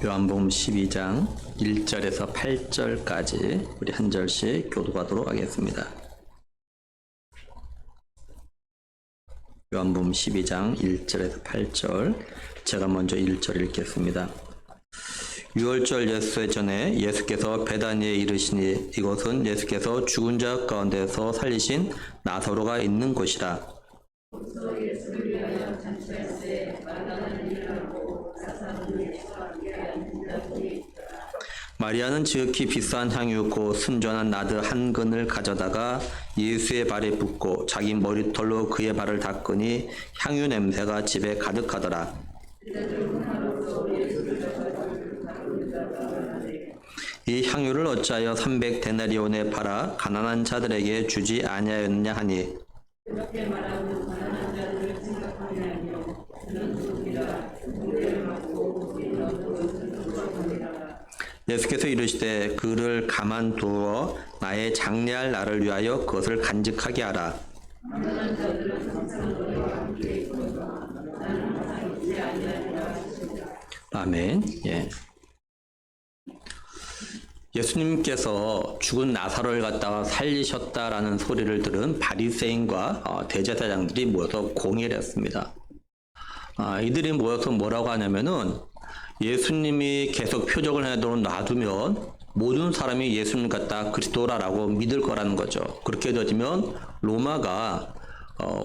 요한복음 12장 1절에서 8절까지 우리 한 절씩 교독하도록 하겠습니다. 요한복음 12장 1절에서 8절, 제가 먼저 1절 읽겠습니다. 유월절 예수의 전에 예수께서 베다니에 이르시니 이곳은 예수께서 죽은 자 가운데서 살리신 나사로가 있는 곳이라. 마리아는 지극히 비싼 향유 곧 순전한 나드 한 근을 가져다가 예수의 발에 붓고 자기 머리털로 그의 발을 닦으니 향유 냄새가 집에 가득하더라. 이 향유를 어찌하여 300데나리온에 팔아 가난한 자들에게 주지 아니하였느냐 하니, 예수께서 이르시되 그를 가만두어 나의 장례할 날을 위하여 그것을 간직하게 하라. 아멘. 예. 예수님께서 죽은 나사로를 갖다가 살리셨다라는 소리를 들은 바리새인과 대제사장들이 모여서 공의를 했습니다. 이들이 모여서 뭐라고 하냐면은 예수님이 계속 표적을 해도록 놔두면 모든 사람이 예수님 갖다 그리스도라고 믿을 거라는 거죠. 그렇게 되면 로마가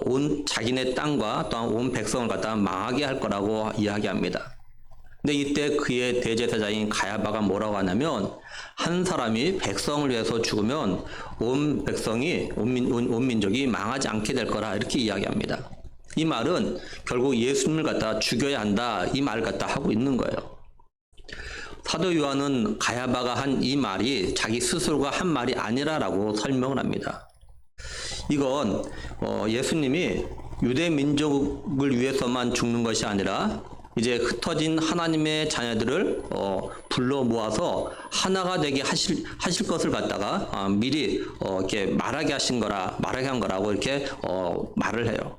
온 자기네 땅과 또한 온 백성을 갖다 망하게 할 거라고 이야기합니다. 근데 이때 그의 대제사장인 가야바가 뭐라고 하냐면 한 사람이 백성을 위해서 죽으면 온 백성이 온 민족이 망하지 않게 될 거라 이렇게 이야기합니다. 이 말은 결국 예수님을 갖다 죽여야 한다 이 말 갖다 하고 있는 거예요. 사도 요한은 가야바가 한 이 말이 자기 스스로가 한 말이 아니라라고 설명을 합니다. 이건 예수님이 유대 민족을 위해서만 죽는 것이 아니라 이제 흩어진 하나님의 자녀들을 불러 모아서 하나가 되게 하실 것을 갖다가 미리 이렇게 말하게 한 거라고 이렇게 말을 해요.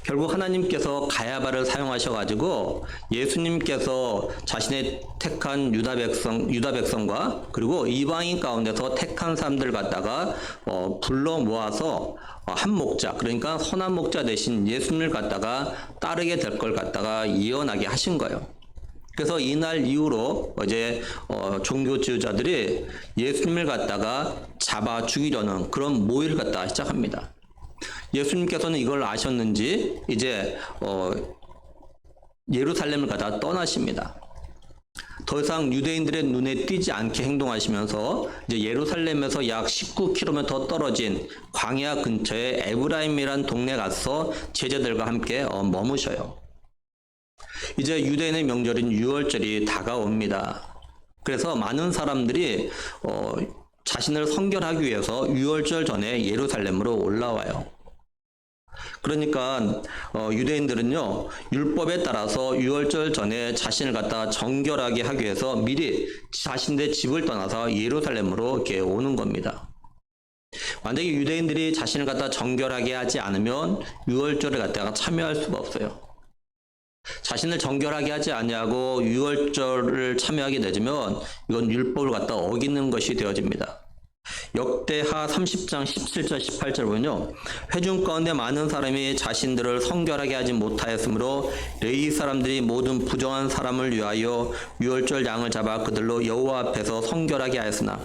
결국 하나님께서 가야바를 사용하셔가지고 예수님께서 자신의 택한 유다 백성과 그리고 이방인 가운데서 택한 사람들 갖다가 불러 모아서 한 목자, 그러니까 선한 목자 대신 예수님을 갖다가 따르게 될 걸 갖다가 예언하게 하신 거예요. 그래서 이날 이후로 이제 종교 지도자들이 예수님을 갖다가 잡아 죽이려는 그런 모의를 갖다가 시작합니다. 예수님께서는 이걸 아셨는지 이제 예루살렘을 가다 떠나십니다. 더 이상 유대인들의 눈에 띄지 않게 행동하시면서 이제 예루살렘에서 약 19km 떨어진 광야 근처에 에브라임이란 동네 가서 제자들과 함께 머무셔요. 이제 유대인의 명절인 유월절이 다가옵니다. 그래서 많은 사람들이 자신을 성결하기 위해서 유월절 전에 예루살렘으로 올라와요. 그러니까 유대인들은요 율법에 따라서 유월절 전에 자신을 갖다 정결하게 하기 위해서 미리 자신의 집을 떠나서 예루살렘으로 이렇게 오는 겁니다. 만약에 유대인들이 자신을 갖다 정결하게 하지 않으면 유월절에 갖다가 참여할 수가 없어요. 자신을 정결하게 하지 아니하고 유월절을 참여하게 되면 이건 율법을 갖다 어기는 것이 되어집니다. 역대하 30장 17절 18절 보면요, 회중 가운데 많은 사람이 자신들을 성결하게 하지 못하였으므로 레위 사람들이 모든 부정한 사람을 위하여 유월절 양을 잡아 그들로 여호와 앞에서 성결하게 하였으나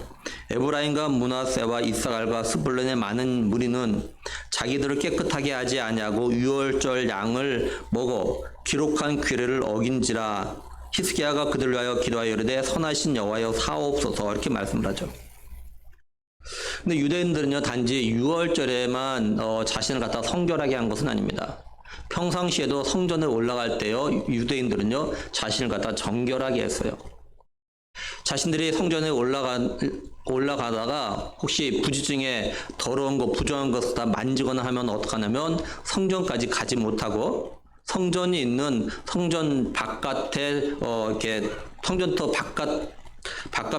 에브라임과 므낫세와 이스라엘과 스불론의 많은 무리는 자기들을 깨끗하게 하지 아니하고 유월절 양을 먹어 기록한 규례를 어긴지라. 히스기야가 그들을 위하여 기도하여 이르되 선하신 여호와여 사옵소서 이렇게 말씀을 하죠. 근데 유대인들은요 단지 유월절에만 자신을 갖다 성결하게 한 것은 아닙니다. 평상시에도 성전에 올라갈 때요 유대인들은요 자신을 갖다 정결하게 했어요. 자신들이 성전에 올라가다가 혹시 부지중에 더러운 것 부정한 것을 다 만지거나 하면 어떡하냐면 성전까지 가지 못하고 성전이 있는 성전 바깥에 이렇게 성전터 바깥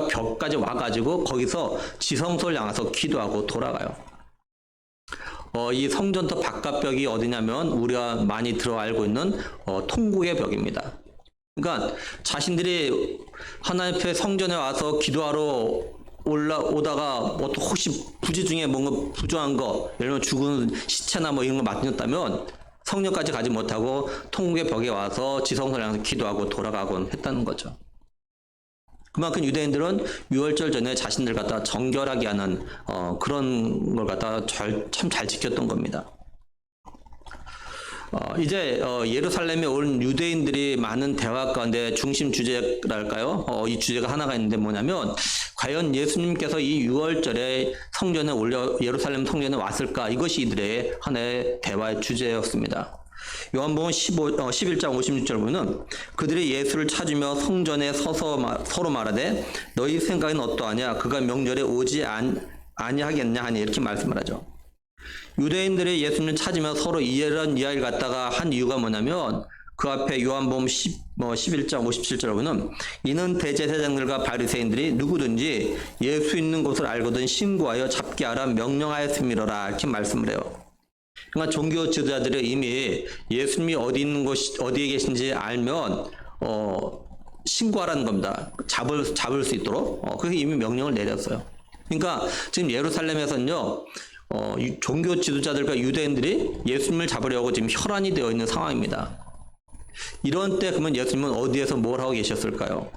벽까지 와가지고 거기서 지성소를 향해서 기도하고 돌아가요. 이 성전터 바깥 벽이 어디냐면 우리가 많이 알고 있는 통곡의 벽입니다. 그러니까 자신들이 하나님 앞에 성전에 와서 기도하러 올라오다가 뭐 또 혹시 부지 중에 뭔가 부정한 거, 예를 들면 죽은 시체나 뭐 이런 거 맞았다면 성령까지 가지 못하고 통곡의 벽에 와서 지성소를 향해서 기도하고 돌아가곤 했다는 거죠. 그만큼 유대인들은 유월절 전에 자신들 갖다 정결하게 하는 그런 걸 갖다 참 잘 지켰던 겁니다. 이제 예루살렘에 온 유대인들이 많은 대화 가운데 중심 주제랄까요? 이 주제가 하나가 있는데 뭐냐면 과연 예수님께서 이 6월절에 성전에 예루살렘 성전에 왔을까? 이것이 이들의 하나의 대화의 주제였습니다. 요한복음 11장 56절 보면 그들이 예수를 찾으며 성전에 서서 서로 말하되 너희 생각은 어떠하냐? 그가 명절에 오지 아니하겠냐 하니 이렇게 말씀을 하죠. 유대인들이 예수님을 찾으며 서로 이런 이야기를 갖다가 한 이유가 뭐냐면 그 앞에 요한복음 11장 57절에 보면 이는 대제사장들과 바리새인들이 누구든지 예수 있는 곳을 알거든 신고하여 잡게 하라 명령하였음이로라 이렇게 말씀을 해요. 그러니까 종교 지도자들이 이미 예수님이 어디에 계신지 알면 신고하라는 겁니다. 잡을 수 있도록 그래서 이미 명령을 내렸어요. 그러니까 지금 예루살렘에서는요. 종교 지도자들과 유대인들이 예수님을 잡으려고 지금 혈안이 되어 있는 상황입니다. 이런 때 그러면 예수님은 어디에서 뭘 하고 계셨을까요?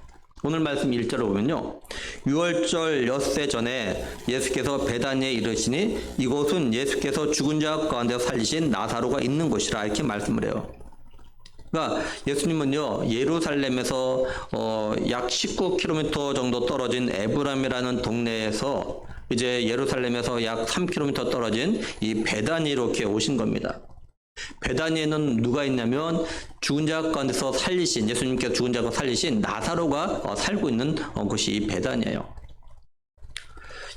오늘 말씀 1절을 보면요. 6월절 엿새 전에 예수께서 베다니에 이르시니 이곳은 예수께서 죽은 자 가운데 살리신 나사로가 있는 곳이라 이렇게 말씀을 해요. 그러니까 예수님은요. 예루살렘에서 약 19km 정도 떨어진 에브람이라는 동네에서 이제 예루살렘에서 약 3km 떨어진 이 베다니로 이렇게 오신 겁니다. 베다니에는 누가 있냐면 죽은 자 가운데서 살리신 예수님께서 죽은 자 가운데 살리신 나사로가 살고 있는 곳이 이 베다니예요.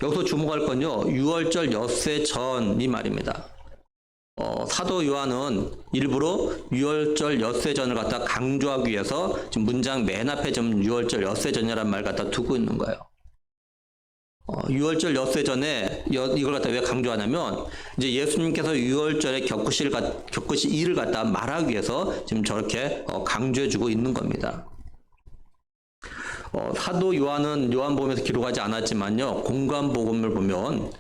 여기서 주목할 건요. 6월절 엿새 전 이 말입니다. 사도 요한은 일부러 6월절 엿새 전을 갖다 강조하기 위해서 지금 문장 맨 앞에 좀 6월절 엿새 전이라는 말 갖다 두고 있는 거예요. 6월절 엿새 전에 이걸 갖다 왜 강조하냐면 이제 예수님께서 6월절에 겪으실 일을 갖다 말하기 위해서 지금 저렇게 강조해주고 있는 겁니다. 사도 요한은 요한복음에서 기록하지 않았지만요. 공관복음을 보면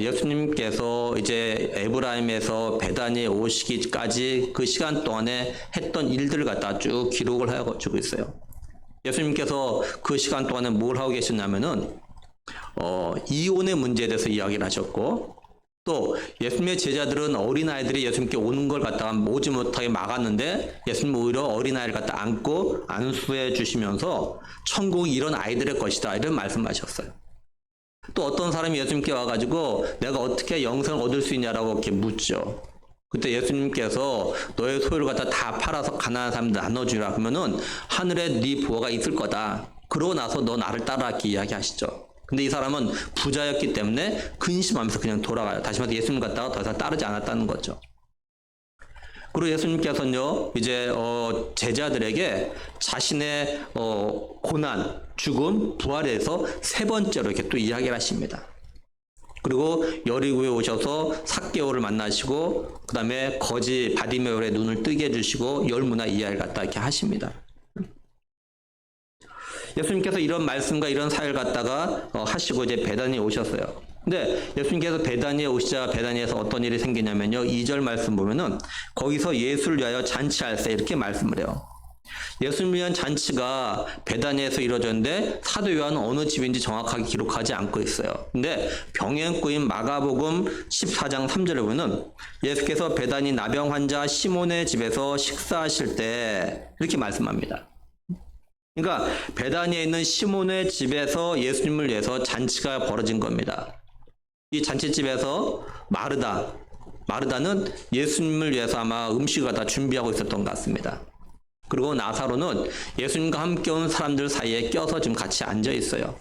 예수님께서 이제 에브라임에서 베다니에 오시기까지 그 시간 동안에 했던 일들을 갖다 쭉 기록을 해주고 있어요. 예수님께서 그 시간 동안에 뭘 하고 계셨냐면은 이혼의 문제에 대해서 이야기를 하셨고 또 예수님의 제자들은 어린아이들이 예수님께 오는 걸 갖다가 오지 못하게 막았는데 예수님 오히려 어린아이를 갖다 안고 안수해 주시면서 천국이 이런 아이들의 것이다 이런 말씀하셨어요. 또 어떤 사람이 예수님께 와가지고 내가 어떻게 영생을 얻을 수 있냐라고 이렇게 묻죠. 그때 예수님께서 너의 소유를 갖다 다 팔아서 가난한 사람들 나눠주라 그러면은 하늘에 네 부호가 있을 거다. 그러고 나서 너 나를 따라 이렇게 이야기하시죠. 근데 이 사람은 부자였기 때문에 근심하면서 그냥 돌아가요. 다시 말해서 예수님 갖다가 더 이상 따르지 않았다는 거죠. 그리고 예수님께서는요, 이제 제자들에게 자신의 고난, 죽음, 부활에 대해서 세 번째로 이렇게 또 이야기를 하십니다. 그리고 여리고에 오셔서 삭개오를 만나시고 그 다음에 거지 바디메올의 눈을 뜨게 해주시고 열무나 이야기를 갖다 이렇게 하십니다. 예수님께서 이런 말씀과 이런 사회를 갖다가 하시고 이제 베다니에 오셨어요. 근데 예수님께서 베다니에 오시자 베다니에서 어떤 일이 생기냐면요. 2절 말씀 보면은 거기서 예수를 위하여 잔치할세 이렇게 말씀을 해요. 예수님을 위한 잔치가 베다니에서 이루어졌는데 사도 요한은 어느 집인지 정확하게 기록하지 않고 있어요. 근데 병행구인 마가복음 14장 3절에 보면 예수께서 베다니 나병 환자 시몬의 집에서 식사하실 때 이렇게 말씀합니다. 그러니까 베다니에 있는 시몬의 집에서 예수님을 위해서 잔치가 벌어진 겁니다. 이 잔치집에서 마르다는 예수님을 위해서 아마 음식을 다 준비하고 있었던 것 같습니다. 그리고 나사로는 예수님과 함께 온 사람들 사이에 껴서 지금 같이 앉아 있어요.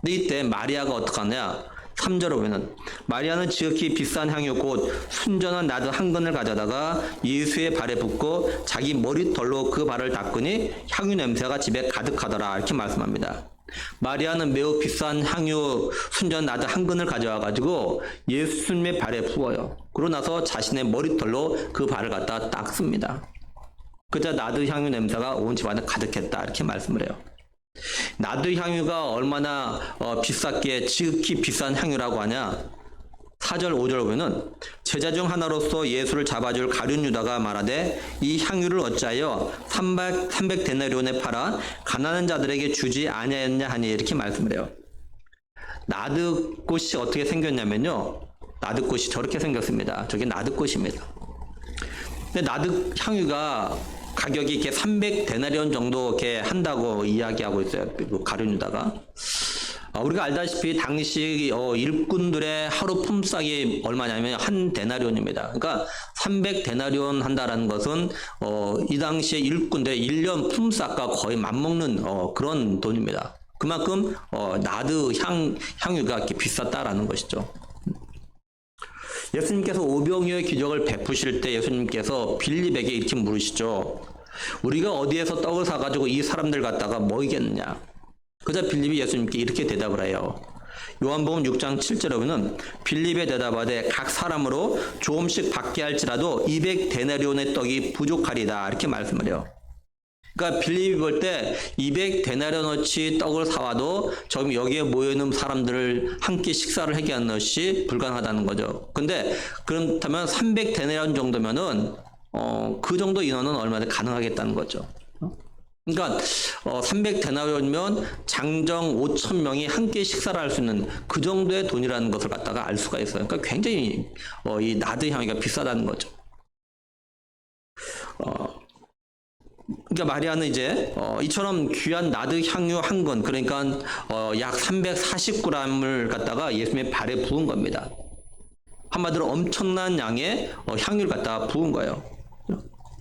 근데 이때 마리아가 어떡하냐? 3절에 보면 마리아는 지극히 비싼 향유 곧 순전한 나드 한 근을 가져다가 예수의 발에 붓고 자기 머리털로 그 발을 닦으니 향유 냄새가 집에 가득하더라 이렇게 말씀합니다. 마리아는 매우 비싼 향유 순전 나드 한 근을 가져와 가지고 예수님의 발에 부어요. 그러고 나서 자신의 머리털로 그 발을 갖다 닦습니다. 그자 나드 향유 냄새가 온 집안에 가득했다 이렇게 말씀을 해요. 나드 향유가 얼마나 비쌌기에 지극히 비싼 향유라고 하냐. 4절 5절 보면은 제자 중 하나로서 예수를 잡아줄 가룟 유다가 말하되 이 향유를 어찌하여 300 데나리온에 팔아 가난한 자들에게 주지 아니하였냐 하니 이렇게 말씀을 해요. 나드꽃이 어떻게 생겼냐면요. 나드꽃이 저렇게 생겼습니다. 저게 나드꽃입니다. 근데 나드 향유가 가격이 이렇게 300 데나리온 정도 이렇게 한다고 이야기하고 있어요. 가룟 유다가. 우리가 알다시피 당시 일꾼들의 하루 품삯이 얼마냐면 한 데나리온입니다. 그러니까 300 데나리온 한다라는 것은 이 당시에 일꾼들의 1년 품삯과 거의 맞먹는 그런 돈입니다. 그만큼 나드 향유가 이렇게 비쌌다라는 것이죠. 예수님께서 오병이어의 기적을 베푸실 때 예수님께서 빌립에게 이렇게 물으시죠. 우리가 어디에서 떡을 사가지고 이 사람들 갖다가 먹이겠느냐. 그자 빌립이 예수님께 이렇게 대답을 해요. 요한복음 6장 7절에 보면 빌립에 대답하되 각 사람으로 조금씩 받게 할지라도 200 데나리온의 떡이 부족하리다 이렇게 말씀을 해요. 그러니까 빌립이 볼 때 200 데나리온어치 떡을 사와도 지금 여기에 모여있는 사람들을 함께 식사를 하게 하는 것이 불가능하다는 거죠. 근데 그렇다면 300 데나리온 정도면은 그 정도 인원은 얼마나 가능하겠다는 거죠. 그러니까 300 데나리온이면 장정 5,000명이 함께 식사를 할 수 있는 그 정도의 돈이라는 것을 갖다가 알 수가 있어요. 그러니까 굉장히 이 나드 향유가 비싸다는 거죠. 그러니까 마리아는 이제 이처럼 귀한 나드 향유 한 건, 그러니까 약 340g을 갖다가 예수님의 발에 부은 겁니다. 한마디로 엄청난 양의 향유를 갖다가 부은 거예요.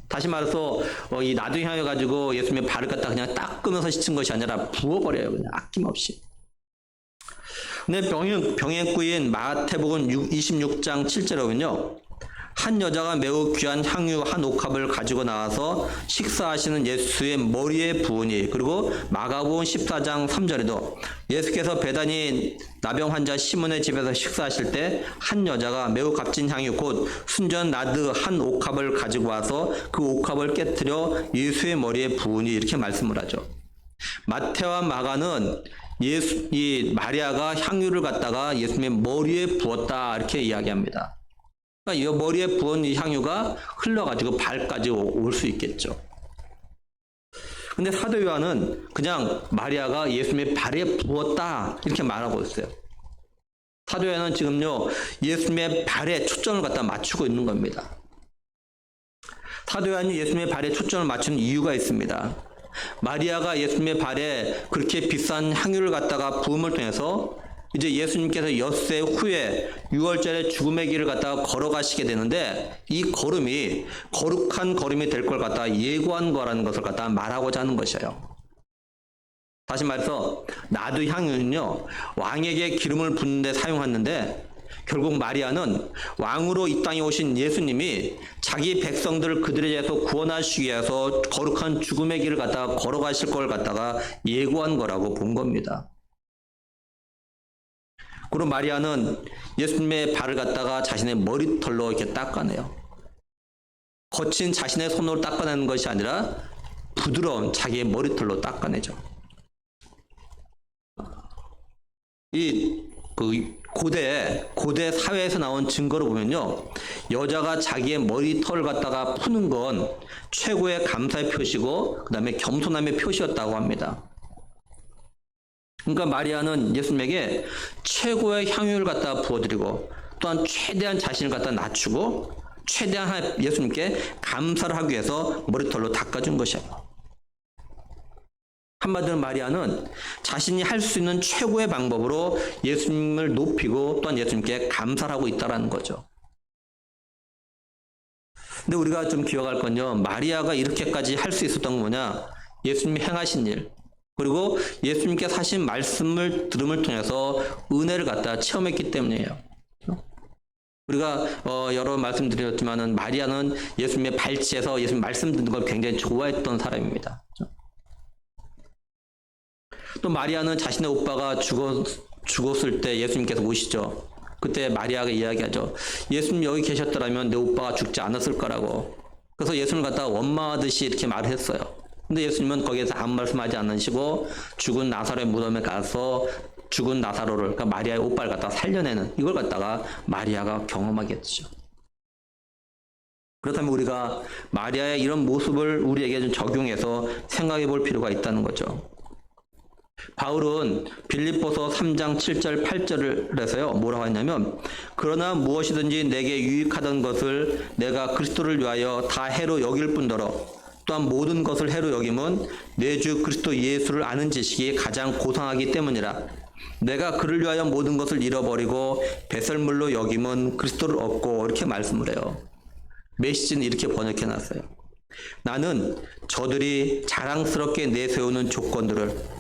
다시 말해서 이 나드 향유 가지고 예수님의 발을 갖다가 그냥 닦으면서 씻은 것이 아니라 부어버려요. 그냥 아낌없이. 근데 병행구인 마태복음 26장 7절에 보면요. 한 여자가 매우 귀한 향유 한 옥합을 가지고 나와서 식사하시는 예수의 머리에 부으니, 그리고 마가복음 14장 3절에도 예수께서 베다니 나병 환자 시몬의 집에서 식사하실 때 한 여자가 매우 값진 향유 곧 순전 나드 한 옥합을 가지고 와서 그 옥합을 깨뜨려 예수의 머리에 부으니 이렇게 말씀을 하죠. 마태와 마가는 이 마리아가 향유를 갖다가 예수님의 머리에 부었다 이렇게 이야기합니다. 이 머리에 부은 이 향유가 흘러가지고 발까지 올 수 있겠죠. 근데 사도 요한은 그냥 마리아가 예수님의 발에 부었다 이렇게 말하고 있어요. 사도 요한은 지금요 예수님의 발에 초점을 갖다 맞추고 있는 겁니다. 사도 요한이 예수님의 발에 초점을 맞추는 이유가 있습니다. 마리아가 예수님의 발에 그렇게 비싼 향유를 갖다가 부음을 통해서 이제 예수님께서 엿새 후에 6월절에 죽음의 길을 갖다가 걸어가시게 되는데 이 걸음이 거룩한 걸음이 될 걸 갖다가 예고한 거라는 것을 갖다가 말하고자 하는 것이에요. 다시 말해서 나드 향유는요 왕에게 기름을 붓는 데 사용하는데 결국 마리아는 왕으로 이 땅에 오신 예수님이 자기 백성들을 그들에 대해서 구원하시기 위해서 거룩한 죽음의 길을 갖다가 걸어가실 걸 갖다가 예고한 거라고 본 겁니다. 그리고 마리아는 예수님의 발을 갖다가 자신의 머리털로 이렇게 닦아내요. 거친 자신의 손으로 닦아내는 것이 아니라 부드러운 자기의 머리털로 닦아내죠. 고대 사회에서 나온 증거로 보면요, 여자가 자기의 머리털을 갖다가 푸는 건 최고의 감사의 표시고 그 다음에 겸손함의 표시였다고 합니다. 그러니까 마리아는 예수님에게 최고의 향유를 갖다가 부어드리고 또한 최대한 자신을 갖다 낮추고 최대한 예수님께 감사를 하기 위해서 머리털로 닦아준 것이에요. 한마디로 마리아는 자신이 할 수 있는 최고의 방법으로 예수님을 높이고 또한 예수님께 감사를 하고 있다는 거죠. 근데 우리가 좀 기억할 건요, 마리아가 이렇게까지 할 수 있었던 건 뭐냐, 예수님이 행하신 일, 그리고 예수님께서 하신 말씀을 들음을 통해서 은혜를 갖다 체험했기 때문이에요. 우리가 여러 번 말씀드렸지만은 마리아는 예수님의 발치에서 예수님 말씀 듣는 걸 굉장히 좋아했던 사람입니다. 또 마리아는 자신의 오빠가 죽었을 때 예수님께서 오시죠. 그때 마리아가 이야기하죠. 예수님 여기 계셨더라면 내 오빠가 죽지 않았을 거라고. 그래서 예수님을 갖다가 원망하듯이 이렇게 말을 했어요. 근데 예수님은 거기에서 아무 말씀하지 않으시고 죽은 나사로의 무덤에 가서 죽은 나사로를, 그러니까 마리아의 오빠를 갖다가 살려내는, 이걸 갖다가 마리아가 경험하게 했죠. 그렇다면 우리가 마리아의 이런 모습을 우리에게 좀 적용해서 생각해 볼 필요가 있다는 거죠. 바울은 빌립보서 3장 7절 8절을 해서요, 뭐라고 했냐면, 그러나 무엇이든지 내게 유익하던 것을 내가 그리스도를 위하여 다 해로 여길 뿐더러 또한 모든 것을 해로 여김은 내 주 그리스도 예수를 아는 지식이 가장 고상하기 때문이라. 내가 그를 위하여 모든 것을 잃어버리고 배설물로 여김은 그리스도를 얻고, 이렇게 말씀을 해요. 메시지는 이렇게 번역해 놨어요. 나는 저들이 자랑스럽게 내세우는 조건들을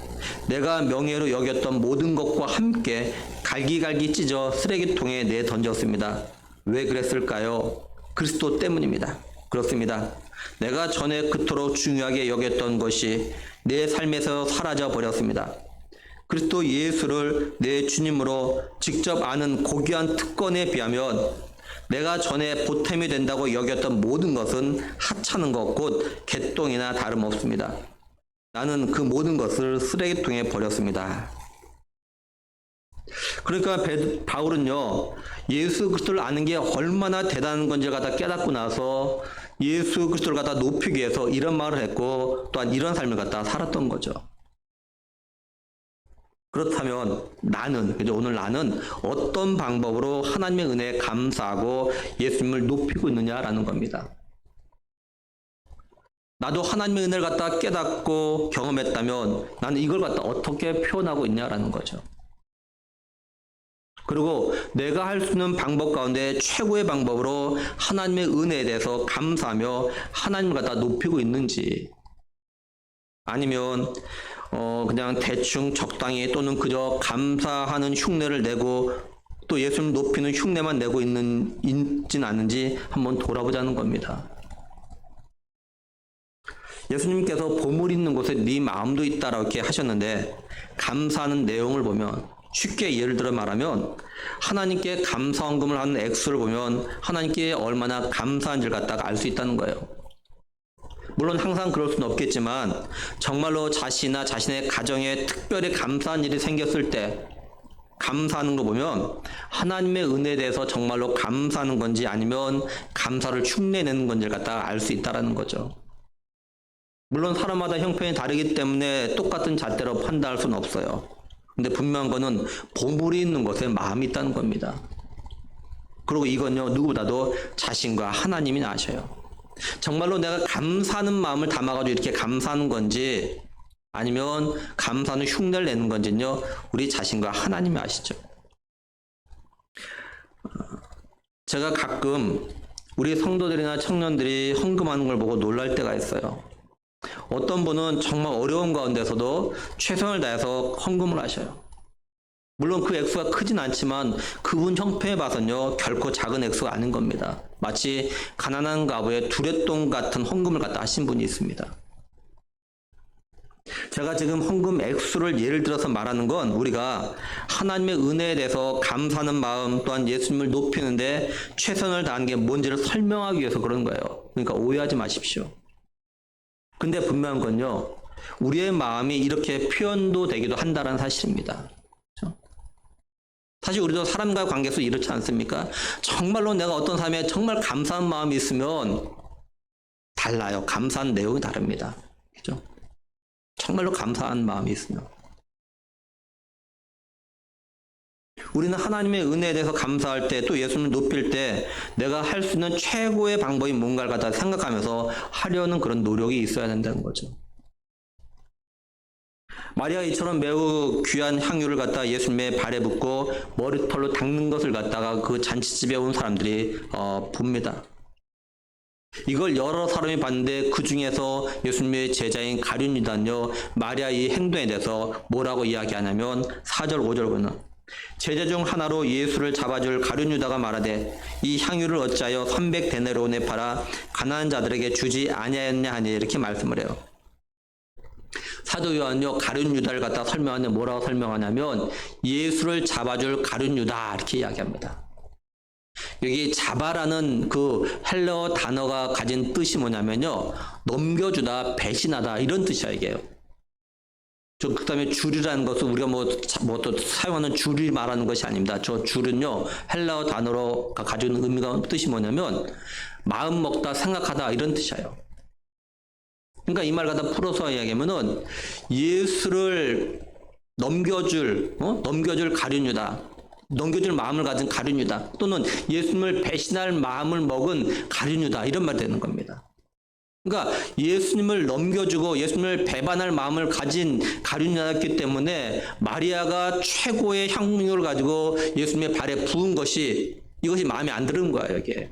내가 명예로 여겼던 모든 것과 함께 갈기갈기 찢어 쓰레기통에 내던졌습니다. 왜 그랬을까요? 그리스도 때문입니다. 그렇습니다. 내가 전에 그토록 중요하게 여겼던 것이 내 삶에서 사라져 버렸습니다. 그리스도 예수를 내 주님으로 직접 아는 고귀한 특권에 비하면 내가 전에 보탬이 된다고 여겼던 모든 것은 하찮은 것, 곧 개똥이나 다름없습니다. 나는 그 모든 것을 쓰레기통에 버렸습니다. 그러니까 바울은요, 예수 그리스도를 아는 게 얼마나 대단한 건지를 갖다 깨닫고 나서 예수 그리스도를 갖다 높이기 위해서 이런 말을 했고, 또한 이런 삶을 갖다 살았던 거죠. 그렇다면 오늘 나는 어떤 방법으로 하나님의 은혜에 감사하고 예수님을 높이고 있느냐라는 겁니다. 나도 하나님의 은혜를 갖다 깨닫고 경험했다면 나는 이걸 갖다 어떻게 표현하고 있냐라는 거죠. 그리고 내가 할 수 있는 방법 가운데 최고의 방법으로 하나님의 은혜에 대해서 감사하며 하나님을 갖다 높이고 있는지, 아니면 그냥 대충 적당히 또는 그저 감사하는 흉내를 내고 또 예수님을 높이는 흉내만 내고 있진 않은지 한번 돌아보자는 겁니다. 예수님께서 보물 있는 곳에 네 마음도 있다라고 이렇게 하셨는데, 감사하는 내용을 보면, 쉽게 예를 들어 말하면 하나님께 감사헌금을 하는 액수를 보면 하나님께 얼마나 감사한지를 갖다가 알 수 있다는 거예요. 물론 항상 그럴 수는 없겠지만 정말로 자신이나 자신의 가정에 특별히 감사한 일이 생겼을 때 감사하는 거 보면 하나님의 은혜에 대해서 정말로 감사하는 건지 아니면 감사를 흉내내는 건지를 갖다가 알 수 있다는 거죠. 물론 사람마다 형편이 다르기 때문에 똑같은 잣대로 판단할 수는 없어요. 근데 분명한 거는 보물이 있는 곳에 마음이 있다는 겁니다. 그리고 이건요, 누구보다도 자신과 하나님이 아셔요. 정말로 내가 감사하는 마음을 담아가지고 이렇게 감사하는 건지 아니면 감사하는 흉내를 내는 건지는요, 우리 자신과 하나님이 아시죠. 제가 가끔 우리 성도들이나 청년들이 헌금하는 걸 보고 놀랄 때가 있어요. 어떤 분은 정말 어려운 가운데서도 최선을 다해서 헌금을 하셔요. 물론 그 액수가 크진 않지만 그분 형편에 봐서는요, 결코 작은 액수가 아닌 겁니다. 마치 가난한 가부의 두레돈 같은 헌금을 갖다 하신 분이 있습니다. 제가 지금 헌금 액수를 예를 들어서 말하는 건 우리가 하나님의 은혜에 대해서 감사하는 마음, 또한 예수님을 높이는데 최선을 다하는 게 뭔지를 설명하기 위해서 그런 거예요. 그러니까 오해하지 마십시오. 근데 분명한 건요, 우리의 마음이 이렇게 표현도 되기도 한다는 사실입니다. 그렇죠? 사실 우리도 사람과의 관계에서 이렇지 않습니까? 정말로 내가 어떤 삶에 정말 감사한 마음이 있으면 달라요. 감사한 내용이 다릅니다. 그렇죠? 정말로 감사한 마음이 있으면. 우리는 하나님의 은혜에 대해서 감사할 때, 또 예수님을 높일 때 내가 할 수 있는 최고의 방법이 뭔가를 갖다 생각하면서 하려는 그런 노력이 있어야 된다는 거죠. 마리아 이처럼 매우 귀한 향유를 갖다 예수님의 발에 붓고 머리털로 닦는 것을 갖다가 그 잔치집에 온 사람들이 봅니다. 이걸 여러 사람이 봤는데 그 중에서 예수님의 제자인 가룟 유다는요, 마리아 이 행동에 대해서 뭐라고 이야기하냐면 4절 5절 보면, 제자 중 하나로 예수를 잡아줄 가룟 유다가 말하되 이 향유를 어찌하여 300데나리온에 팔아 가난한 자들에게 주지 아니하였냐 하니, 이렇게 말씀을 해요. 사도 요한요, 가룟 유다를 갖다 설명하는데 뭐라고 설명하냐면 예수를 잡아줄 가룟 유다, 이렇게 이야기합니다. 여기 자바라는 그 헬라어 단어가 가진 뜻이 뭐냐면요. 넘겨주다, 배신하다 이런 뜻이야 이게요. 그다음에 줄이라는 것은 우리가 뭐 또 사용하는 줄이 말하는 것이 아닙니다. 저 줄은요 헬라어 단어로 가지고 있는 의미가 뜻이 뭐냐면 마음 먹다, 생각하다 이런 뜻이에요. 그러니까 이 말 갖다 풀어서 이야기하면은 예수를 넘겨줄 가룟유다, 넘겨줄 마음을 가진 가룟유다, 또는 예수님을 배신할 마음을 먹은 가룟유다 이런 말이 되는 겁니다. 그러니까 예수님을 넘겨주고 예수님을 배반할 마음을 가진 가룟유다였기 때문에 마리아가 최고의 향유를 가지고 예수님의 발에 부은 것이 이것이 마음에 안 드는 거예요. 이게.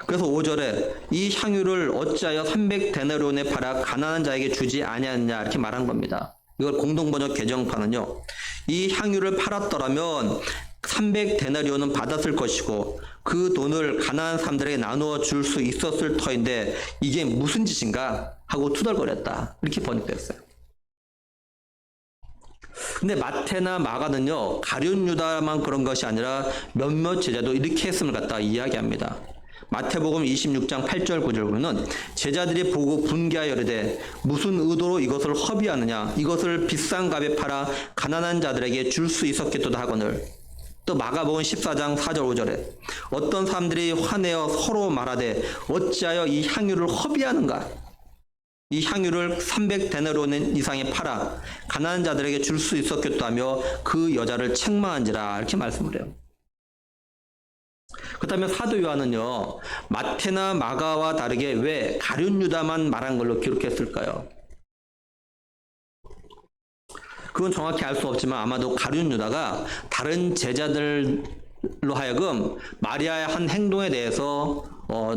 그래서 5절에 이 향유를 어찌하여 300데나리온에 팔아 가난한 자에게 주지 아니하느냐 이렇게 말한 겁니다. 이걸 공동번역 개정판은요. 이 향유를 팔았더라면 300데나리온은 받았을 것이고 그 돈을 가난한 사람들에게 나누어 줄 수 있었을 터인데 이게 무슨 짓인가 하고 투덜거렸다. 이렇게 번역됐어요. 근데 마태나 마가는요. 가룟유다만 그런 것이 아니라 몇몇 제자도 이렇게 했음을 갖다 이야기합니다. 마태복음 26장 8절 9절 보면 제자들이 보고 분개하여 이르되 무슨 의도로 이것을 허비하느냐, 이것을 비싼 값에 팔아 가난한 자들에게 줄 수 있었겠도다 하거늘. 또 마가복음 14장 4절 5절에 어떤 사람들이 화내어 서로 말하되 어찌하여 이 향유를 허비하는가, 이 향유를 300데나리온 이상에 팔아 가난한 자들에게 줄 수 있었겠다며 그 여자를 책망한지라 이렇게 말씀을 해요. 그렇다면 사도 요한은요 마태나 마가와 다르게 왜 가룟유다만 말한 걸로 기록했을까요? 그건 정확히 알 수 없지만 아마도 가룟유다가 다른 제자들로 하여금 마리아의 한 행동에 대해서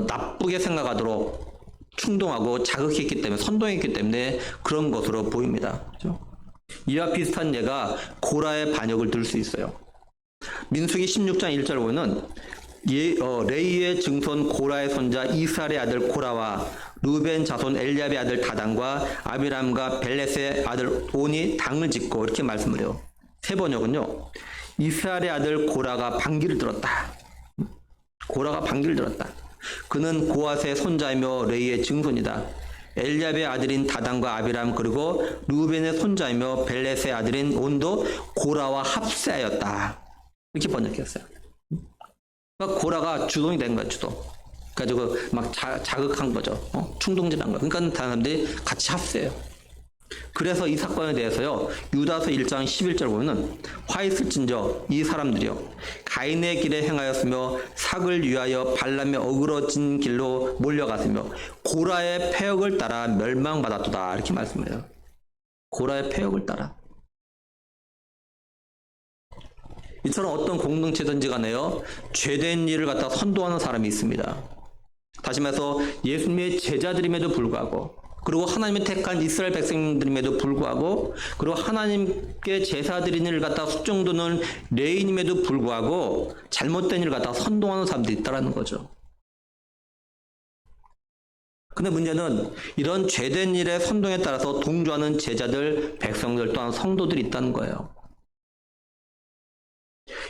나쁘게 생각하도록 충동하고 자극했기 때문에, 선동했기 때문에 그런 것으로 보입니다. 그렇죠? 이와 비슷한 예가 고라의 반역을 들 수 있어요. 민수기 16장 1절 보면 레이의 증손 고라의 손자 이스라엘의 아들 고라와 루벤 자손 엘리압의 아들 다단과 아비람과 벨렛의 아들 온이 당을 짓고 이렇게 말씀을 해요. 세 번역은요. 이스라엘의 아들 고라가 반기를 들었다. 고라가 반기를 들었다. 그는 고앗의 손자이며 레이의 증손이다. 엘리압의 아들인 다단과 아비람 그리고 루벤의 손자이며 벨렛의 아들인 온도 고라와 합세하였다. 이렇게 번역했어요. 그러니까 고라가 주동이 된 거야, 주동. 가지고 막 자극한 거죠. 충동질한 거. 그러니까 사람들이 같이 합세해요. 그래서 이 사건에 대해서요, 유다서 1장 11절 보면은 화 있을진저 이 사람들이요 가인의 길에 행하였으며 삭을 위하여 발람의 어그러진 길로 몰려갔으며 고라의 패역을 따라 멸망받았도다 이렇게 말씀해요. 고라의 패역을 따라. 이처럼 어떤 공동체든지 간에요 죄된 일을 갖다 선도하는 사람이 있습니다. 다시 말해서 예수님의 제자들임에도 불구하고, 그리고 하나님의 택한 이스라엘 백성들임에도 불구하고, 그리고 하나님께 제사 드리는 일을 갖다 숙정도는 레인임에도 불구하고 잘못된 일을 갖다 선동하는 사람들이 있다는 거죠. 근데 문제는 이런 죄된 일의 선동에 따라서 동조하는 제자들, 백성들 또한 성도들이 있다는 거예요.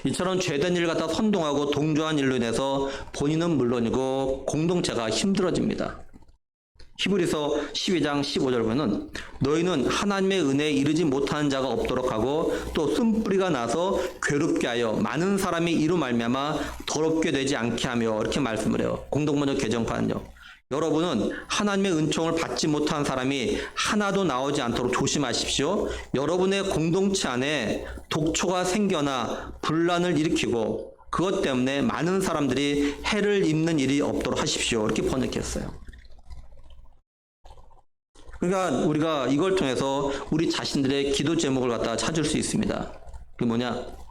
이처럼 죄된 일을 갖다 선동하고 동조한 일로 인해서 본인은 물론이고 공동체가 힘들어집니다. 히브리서 12장 15절 보면 너희는 하나님의 은혜에 이르지 못하는 자가 없도록 하고 또 쓴뿌리가 나서 괴롭게 하여 많은 사람이 이로 말미암아 더럽게 되지 않게 하며 이렇게 말씀을 해요. 공동번역 개정판은요. 여러분은 하나님의 은총을 받지 못한 사람이 하나도 나오지 않도록 조심하십시오. 여러분의 공동체 안에 독초가 생겨나 분란을 일으키고 그것 때문에 많은 사람들이 해를 입는 일이 없도록 하십시오. 이렇게 번역했어요. 그러니까 우리가 이걸 통해서 우리 자신들의 기도 제목을 갖다 찾을 수 있습니다. 그게 뭐냐?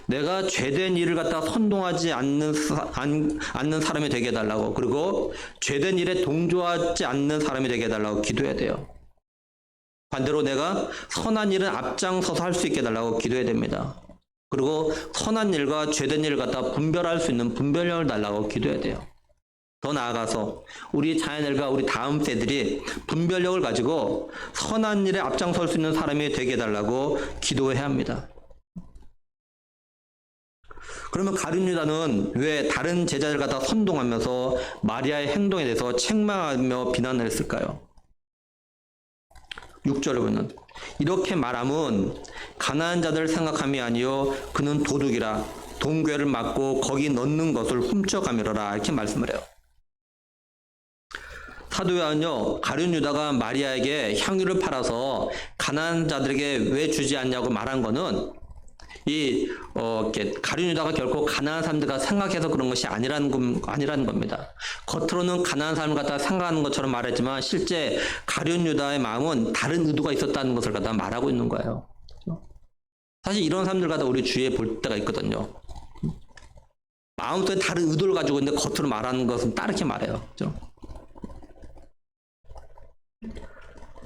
내가 죄된 일을 갖다 선동하지 않는 사람이 되게 해달라고, 그리고 죄된 일에 동조하지 않는 사람이 되게 해달라고 기도해야 돼요. 반대로 내가 선한 일은 앞장서서 할 수 있게 해달라고 기도해야 됩니다. 그리고 선한 일과 죄된 일을 갖다 분별할 수 있는 분별력을 달라고 기도해야 돼요. 더 나아가서 우리 자녀들과 우리 다음 세들이 분별력을 가지고 선한 일에 앞장설 수 있는 사람이 되게 해달라고 기도해야 합니다. 그러면 가룟 유다는 왜 다른 제자들 갖다 선동하면서 마리아의 행동에 대해서 책망하며 비난을 했을까요? 6절에 보면 이렇게 말함은 가난한 자들을 생각함이 아니요 그는 도둑이라 동궤를 막고 거기 넣는 것을 훔쳐가미러라 이렇게 말씀을 해요. 사도 요한은요 가룟 유다가 마리아에게 향유를 팔아서 가난한 자들에게 왜 주지 않냐고 말한 거는 가룟 유다가 결코 가난한 사람들과 생각해서 그런 것이 아니라는 겁니다. 겉으로는 가난한 사람을 갖다 생각하는 것처럼 말했지만 실제 가룟 유다의 마음은 다른 의도가 있었다는 것을 갖다 말하고 있는 거예요. 사실 이런 사람들 갖다 우리 주위에 볼 때가 있거든요. 마음속에 다른 의도를 가지고 있는데 겉으로 말하는 것은 다르게 말해요. 그렇죠?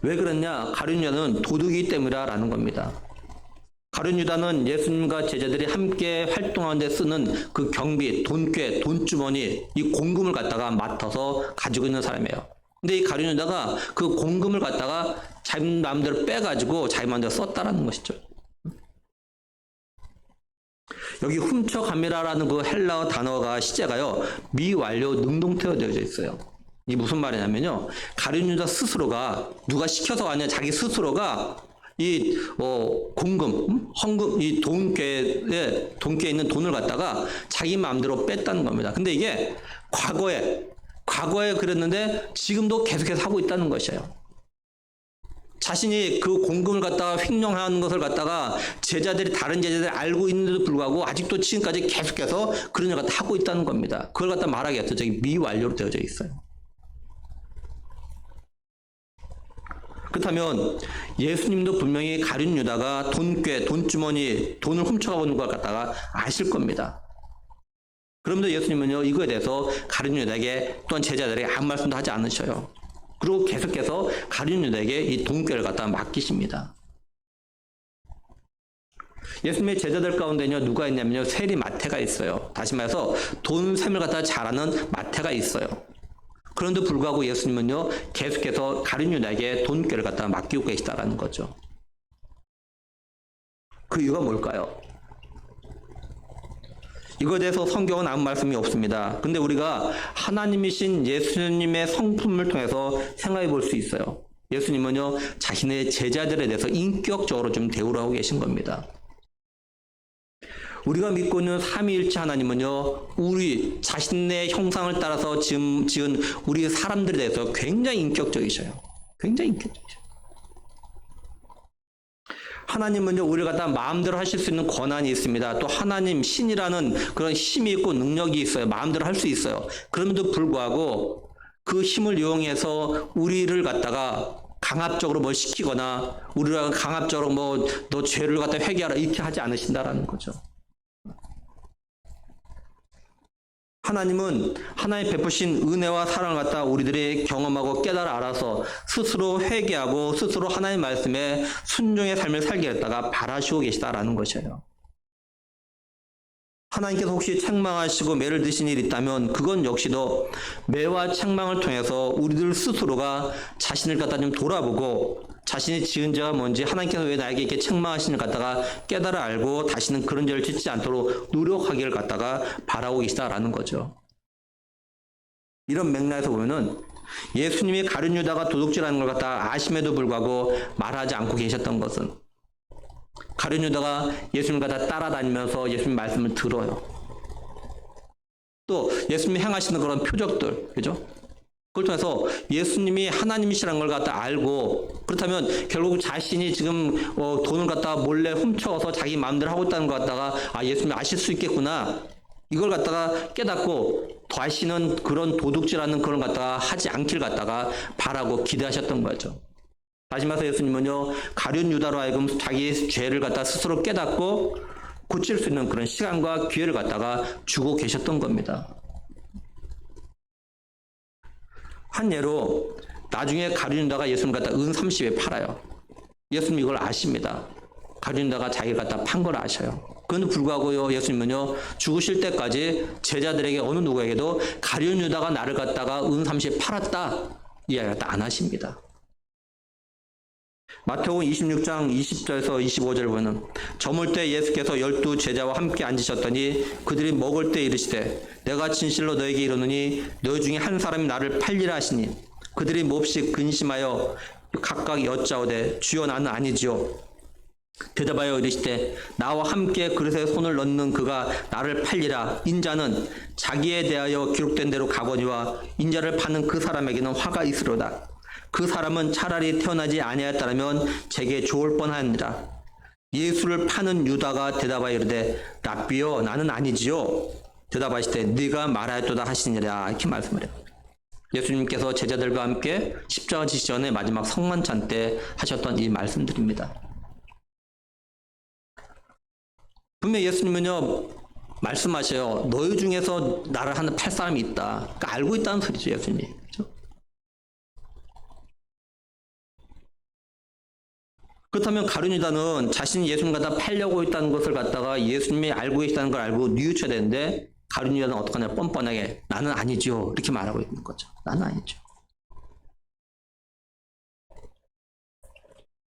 왜 그러냐? 가룟 유다는 도둑이기 때문이라는 겁니다. 가룟 유다는 예수님과 제자들이 함께 활동하는 데 쓰는 그 경비, 돈꾀, 돈주머니, 이 공금을 갖다가 맡아서 가지고 있는 사람이에요. 근데 이 가룟 유다가 그 공금을 갖다가 자기 마음대로 빼가지고 자기 마음대로 썼다라는 것이죠. 여기 훔쳐가미라라는 그 헬라어 단어가 시제가요 미완료 능동태로 되어져 있어요. 이게 무슨 말이냐면요 가룟 유다 스스로가 누가 시켜서 아니야 자기 스스로가 이 공금, 헌금, 이 돈꾀에 있는 돈을 갖다가 자기 마음대로 뺐다는 겁니다. 근데 이게 과거에 그랬는데 지금도 계속해서 하고 있다는 것이에요. 자신이 그 공금을 갖다가 횡령하는 것을 갖다가 다른 제자들이 알고 있는데도 불구하고 아직도 지금까지 계속해서 그런 일 갖다 하고 있다는 겁니다. 그걸 갖다 말하겠죠. 저기 미완료로 되어져 있어요. 그렇다면 예수님도 분명히 가룟 유다가 돈꾀, 돈주머니, 돈을 훔쳐가보는 걸 갖다가 아실 겁니다. 그런데 예수님은요 이거에 대해서 가룟 유다에게 또한 제자들에게 아무 말씀도 하지 않으셔요. 그리고 계속해서 가룟 유다에게 이 돈꾀를 갖다가 맡기십니다. 예수님의 제자들 가운데는요 누가 있냐면요 세리 마태가 있어요. 다시 말해서 돈 셈을 갖다가 잘하는 마태가 있어요. 그런데 불구하고 예수님은요 계속해서 가룟 유다에게 돈꾀를 갖다가 맡기고 계시다라는 거죠. 그 이유가 뭘까요? 이거에 대해서 성경은 아무 말씀이 없습니다. 근데 우리가 하나님이신 예수님의 성품을 통해서 생각해 볼 수 있어요. 예수님은요 자신의 제자들에 대해서 인격적으로 좀 대우를 하고 계신 겁니다. 우리가 믿고 있는 삼위일체 하나님은요 우리 자신의 형상을 따라서 지은 우리 사람들에 대해서 굉장히 인격적이셔요. 굉장히 인격적이셔요. 하나님은요 우리를 갖다 마음대로 하실 수 있는 권한이 있습니다. 또 하나님 신이라는 그런 힘이 있고 능력이 있어요. 마음대로 할 수 있어요. 그럼에도 불구하고 그 힘을 이용해서 우리를 갖다가 강압적으로 뭘 시키거나 우리가 강압적으로 너 죄를 갖다 회개하라 이렇게 하지 않으신다라는 거죠. 하나님은 하나님 베푸신 은혜와 사랑을 갖다 우리들이 경험하고 깨달아 알아서 스스로 회개하고 스스로 하나님 말씀에 순종의 삶을 살게 했다가 바라시고 계시다라는 것이에요. 하나님께서 혹시 책망하시고 매를 드신 일이 있다면 그건 역시도 매와 책망을 통해서 우리들 스스로가 자신을 갖다 좀 돌아보고 자신이 지은 죄가 뭔지 하나님께서 왜 나에게 이렇게 책망하시는 걸 갖다가 깨달아 알고 다시는 그런 죄를 짓지 않도록 노력하기를 갖다가 바라고 계시다라는 거죠. 이런 맥락에서 보면은 예수님이 가룟 유다가 도둑질하는 걸 갖다가 아심에도 불구하고 말하지 않고 계셨던 것은 가룟 유다가 예수님을 갖다 따라다니면서 예수님 말씀을 들어요. 또 예수님이 행하시는 그런 표적들, 그죠? 그걸 통해서 예수님이 하나님이시라는 걸 갖다 알고 그렇다면 결국 자신이 지금 돈을 갖다가 몰래 훔쳐서 자기 마음대로 하고 있다는 것 갖다가 예수님이 아실 수 있겠구나. 이걸 갖다가 깨닫고 다시는 그런 도둑질하는 그런 갖다가 하지 않길 갖다가 바라고 기대하셨던 거죠. 다시 말해서 예수님은요 가룟 유다로 하여금 자기 죄를 갖다 스스로 깨닫고 고칠 수 있는 그런 시간과 기회를 갖다가 주고 계셨던 겁니다. 한 예로 나중에 가룟 유다가 예수님 갖다 은 30에 팔아요. 예수님 이걸 아십니다. 가룟 유다가 자기를 갖다 판 걸 아셔요. 그런데 불구하고요 예수님은요 죽으실 때까지 제자들에게 어느 누구에게도 가룟 유다가 나를 갖다가 은 30에 팔았다 이 이야기 갖다 안 하십니다. 마태복음 26장 20절에서 25절 보면 저물 때 예수께서 12 제자와 함께 앉으셨더니 그들이 먹을 때 이르시되 내가 진실로 너에게 이르노니 너희 중에 한 사람이 나를 팔리라 하시니 그들이 몹시 근심하여 각각 여짜오되 주여 나는 아니지요. 대답하여 이르시되 나와 함께 그릇에 손을 넣는 그가 나를 팔리라. 인자는 자기에 대하여 기록된 대로 가거니와 인자를 파는 그 사람에게는 화가 있으로다. 그 사람은 차라리 태어나지 아니하였다면 제게 좋을 뻔하니라. 예수를 파는 유다가 대답하여 이르되 랍비여 나는 아니지요. 대답하시되 네가 말하였도다 하시니라. 이렇게 말씀을 해요. 예수님께서 제자들과 함께 십자가 지시기 전에 마지막 성만찬 때 하셨던 이 말씀들입니다. 분명히 예수님은요 말씀하셔요. 너희 중에서 나를 하는 팔 사람이 있다. 그러니까 알고 있다는 소리죠, 예수님이. 그렇죠? 그렇다면 가룟 유다는 자신이 예수님 갖다 팔려고 있다는 것을 갖다가 예수님이 알고 계시다는 걸 알고 뉘우쳐야 되는데 가룟 유다는 어떡하냐, 뻔뻔하게 나는 아니죠 이렇게 말하고 있는 거죠. 나는 아니죠.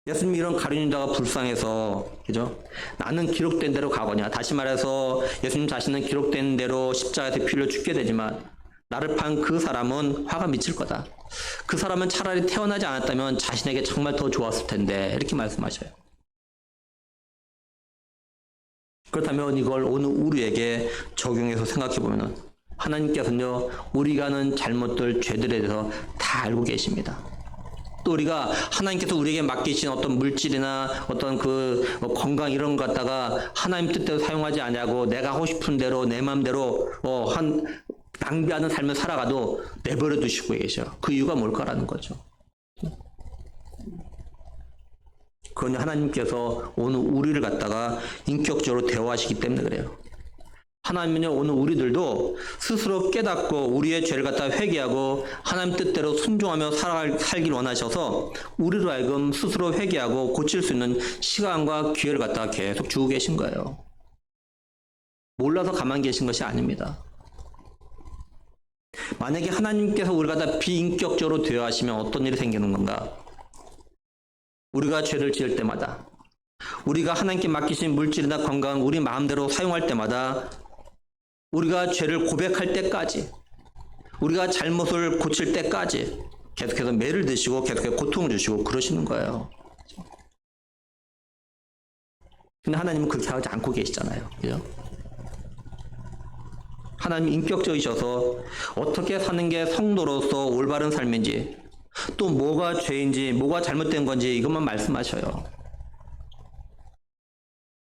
예수님이 이런 가룟 유다가 불쌍해서, 그죠? 나는 기록된 대로 가거냐. 다시 말해서 예수님 자신은 기록된 대로 십자가에서 피 흘려 죽게 되지만 나를 판 그 사람은 화가 미칠 거다. 그 사람은 차라리 태어나지 않았다면 자신에게 정말 더 좋았을 텐데 이렇게 말씀하셔요. 그렇다면 이걸 오늘 우리에게 적용해서 생각해 보면 하나님께서는요 우리가 하는 잘못들, 죄들에 대해서 다 알고 계십니다. 또 우리가 하나님께서 우리에게 맡기신 어떤 물질이나 어떤 그 건강 이런 것 갖다가 하나님 뜻대로 사용하지 않냐고 내가 하고 싶은 대로 내 마음대로 낭비하는 삶을 살아가도 내버려 두시고 계셔. 그 이유가 뭘까라는 거죠. 그건 하나님께서 오늘 우리를 갖다가 인격적으로 대화하시기 때문에 그래요. 하나님은요 오늘 우리들도 스스로 깨닫고 우리의 죄를 갖다 회개하고 하나님 뜻대로 순종하며 살길 원하셔서 우리로 하여금 스스로 회개하고 고칠 수 있는 시간과 기회를 갖다가 계속 주고 계신 거예요. 몰라서 가만히 계신 것이 아닙니다. 만약에 하나님께서 우리를 갖다 비인격적으로 대화하시면 어떤 일이 생기는 건가? 우리가 죄를 지을 때마다, 우리가 하나님께 맡기신 물질이나 건강을 우리 마음대로 사용할 때마다, 우리가 죄를 고백할 때까지, 우리가 잘못을 고칠 때까지 계속해서 매를 드시고 계속해서 고통을 주시고 그러시는 거예요. 근데 하나님은 그렇게 하지 않고 계시잖아요. 그죠? 하나님 인격적이셔서 어떻게 사는 게 성도로서 올바른 삶인지, 또 뭐가 죄인지, 뭐가 잘못된 건지 이것만 말씀하셔요.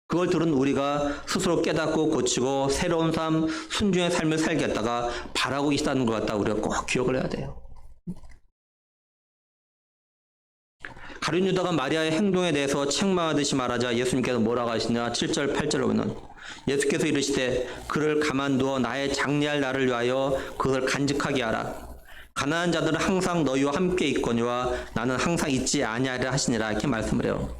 그걸 들은 우리가 스스로 깨닫고 고치고 새로운 삶, 순종의 삶을 살겠다가 바라고 계시다는 것 같다 우리가 꼭 기억을 해야 돼요. 가룟 유다가 마리아의 행동에 대해서 책망하듯이 말하자 예수님께서 뭐라고 하시냐. 7절 8절을 보면 예수께서 이르시되 그를 가만두어 나의 장례할 날을 위하여 그것을 간직하게 하라. 가난한 자들은 항상 너희와 함께 있거니와 나는 항상 있지 아니하리라 하시니라. 이렇게 말씀을 해요.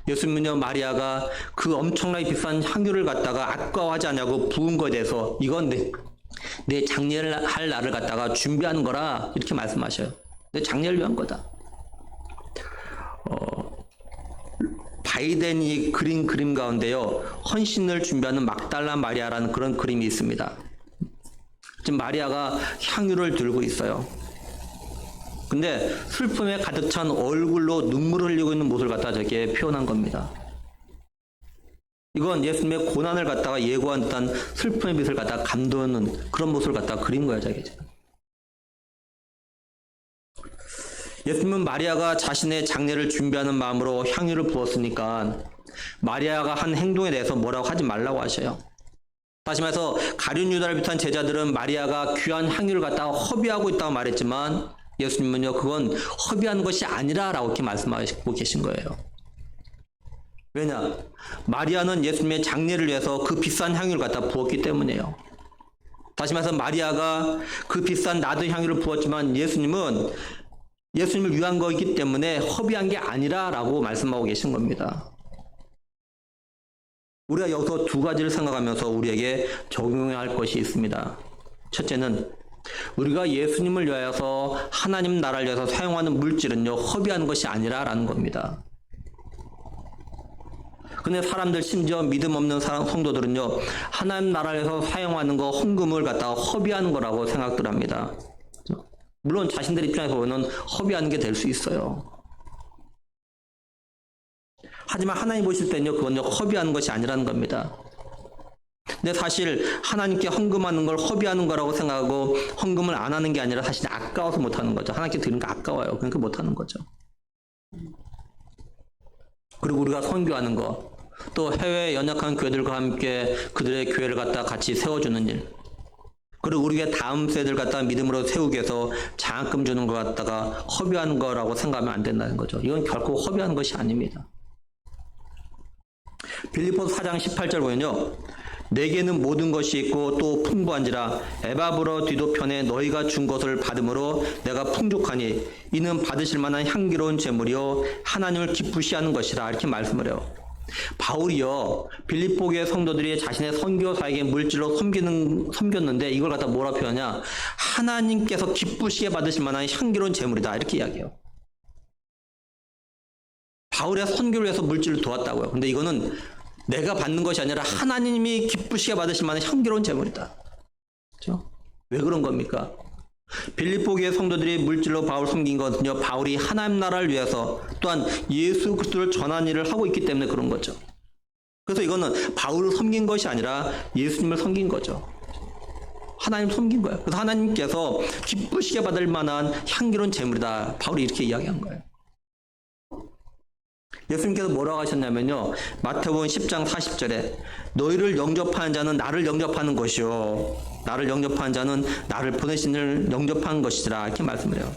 예수님은요 마리아가 그 엄청나게 비싼 향유를 갖다가 아까워하지 않냐고 부은 것에 대해서 이건 내 장례를 할 날을 갖다가 준비하는 거라 이렇게 말씀하셔요. 내 장례를 위한 거다. 바이든이 그린 그림 가운데요 헌신을 준비하는 막달라 마리아라는 그런 그림이 있습니다. 지금 마리아가 향유를 들고 있어요. 근데 슬픔에 가득 찬 얼굴로 눈물을 흘리고 있는 모습을 갖다 저렇게 표현한 겁니다. 이건 예수님의 고난을 갖다가 예고한 듯한 슬픔의 빛을 갖다가 감도는 그런 모습을 갖다가 그린 거예요, 저게. 예수님은 마리아가 자신의 장례를 준비하는 마음으로 향유를 부었으니까 마리아가 한 행동에 대해서 뭐라고 하지 말라고 하셔요. 다시 말해서 가룟 유다를 비롯한 제자들은 마리아가 귀한 향유를 갖다가 허비하고 있다고 말했지만 예수님은요 그건 허비한 것이 아니라라고 이렇게 말씀하시고 계신 거예요. 왜냐? 마리아는 예수님의 장례를 위해서 그 비싼 향유를 갖다 부었기 때문이에요. 다시 말해서 마리아가 그 비싼 낮은 향유를 부었지만 예수님은 예수님을 위한 거이기 때문에 허비한 게 아니라라고 말씀하고 계신 겁니다. 우리가 여기서 두 가지를 생각하면서 우리에게 적용해야 할 것이 있습니다. 첫째는 우리가 예수님을 위하여서 하나님 나라를 위해서 사용하는 물질은요, 허비하는 것이 아니라라는 겁니다. 근데 사람들, 심지어 믿음 없는 성도들은요, 하나님 나라를 위해서 사용하는 거, 헌금을 갖다가 허비하는 거라고 생각들 합니다. 물론 자신들 입장에서 보면 허비하는 게 될 수 있어요. 하지만 하나님 보실 때는요, 그건요, 허비하는 것이 아니라는 겁니다. 근데 사실 하나님께 헌금하는 걸 허비하는 거라고 생각하고 헌금을 안 하는 게 아니라 사실 아까워서 못 하는 거죠. 하나님께 드리는 거 아까워요. 그러니까 못 하는 거죠. 그리고 우리가 선교하는 거, 또 해외 연약한 교회들과 함께 그들의 교회를 갖다 같이 세워주는 일, 그리고 우리가 다음 세대를 갖다 믿음으로 세우기 위해서 장학금 주는 것 갖다가 허비하는 거라고 생각하면 안 된다는 거죠. 이건 결코 허비하는 것이 아닙니다. 빌립보서 4장 18절 보면요, 내게는 모든 것이 있고 또 풍부한지라 에바브로 뒤도편에 너희가 준 것을 받음으로 내가 풍족하니 이는 받으실 만한 향기로운 제물이요 하나님을 기쁘시 하는 것이라, 이렇게 말씀을 해요. 바울이요, 빌립보 교회 성도들이 자신의 선교사에게 물질로 섬겼는데 이걸 갖다 뭐라 표현하냐, 하나님께서 기쁘시게 받으실 만한 향기로운 제물이다, 이렇게 이야기해요. 바울의 선교를 위해서 물질을 도왔다고요. 근데 이거는 내가 받는 것이 아니라 하나님이 기쁘시게 받으실 만한 향기로운 제물이다. 그렇죠? 왜 그런 겁니까? 빌립보 교회 성도들이 물질로 바울 섬긴 것은요, 바울이 하나님 나라를 위해서 또한 예수 그리스도를 전하는 일을 하고 있기 때문에 그런 거죠. 그래서 이거는 바울을 섬긴 것이 아니라 예수님을 섬긴 거죠. 하나님 섬긴 거예요. 그래서 하나님께서 기쁘시게 받을 만한 향기로운 제물이다, 바울이 이렇게 이야기한 거예요. 예수님께서 뭐라고 하셨냐면요, 마태복음 10장 40절에 너희를 영접하는 자는 나를 영접하는 것이요 나를 영접하는 자는 나를 보내신 이를 영접하는 것이라, 이렇게 말씀을 해요.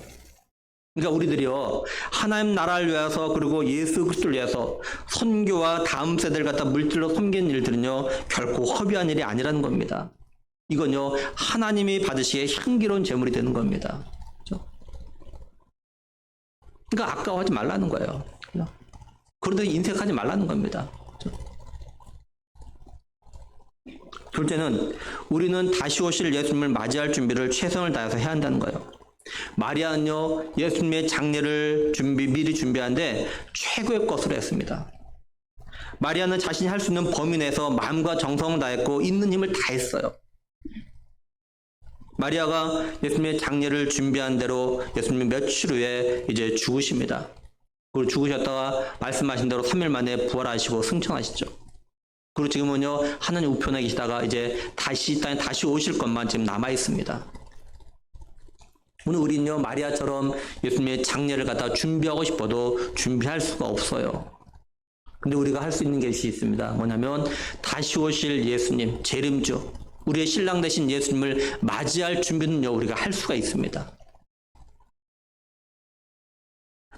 그러니까 우리들이요, 하나님 나라를 위해서 그리고 예수 그리스도를 위해서 선교와 다음 세대를 갖다 물질로 섬기는 일들은요, 결코 허비한 일이 아니라는 겁니다. 이건요, 하나님이 받으시기에 향기로운 제물이 되는 겁니다. 그렇죠? 그러니까 아까워하지 말라는 거예요. 그런데 인색하지 말라는 겁니다. 둘째는 우리는 다시 오실 예수님을 맞이할 준비를 최선을 다해서 해야 한다는 거예요. 마리아는요, 예수님의 장례를 미리 준비하는데 최고의 것으로 했습니다. 마리아는 자신이 할 수 있는 범위 내에서 마음과 정성을 다했고 있는 힘을 다했어요. 마리아가 예수님의 장례를 준비한 대로 예수님이 며칠 후에 이제 죽으십니다. 그리고 죽으셨다가 말씀하신 대로 3일 만에 부활하시고 승천하시죠. 그리고 지금은요, 하나님 우편에 계시다가 이제 다시 땅에 다시 오실 것만 지금 남아 있습니다. 오늘 우리는요, 마리아처럼 예수님의 장례를 갖다 준비하고 싶어도 준비할 수가 없어요. 근데 우리가 할 수 있는 것이 있습니다. 뭐냐면 다시 오실 예수님, 재림주, 우리의 신랑 되신 예수님을 맞이할 준비는요, 우리가 할 수가 있습니다.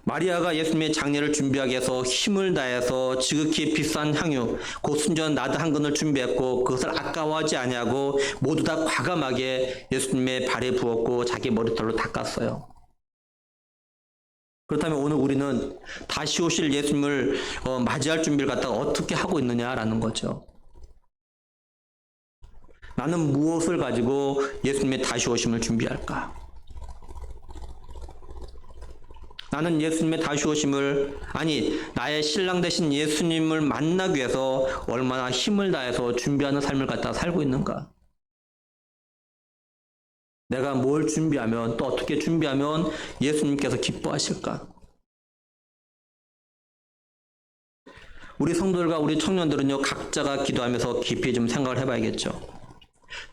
마리아가 예수님의 장례를 준비하기 위해서 힘을 다해서 지극히 비싼 향유, 곧 순전 나드 한 근을 준비했고 그것을 아까워하지 아니하고 모두 다 과감하게 예수님의 발에 부었고 자기 머리털로 닦았어요. 그렇다면 오늘 우리는 다시 오실 예수님을 맞이할 준비를 갖다가 어떻게 하고 있느냐라는 거죠. 나는 무엇을 가지고 예수님의 다시 오심을 준비할까? 나는 예수님의 다시 오심을, 아니 나의 신랑 되신 예수님을 만나기 위해서 얼마나 힘을 다해서 준비하는 삶을 갖다 살고 있는가? 내가 뭘 준비하면, 또 어떻게 준비하면 예수님께서 기뻐하실까? 우리 성도들과 우리 청년들은요, 각자가 기도하면서 깊이 좀 생각을 해봐야겠죠.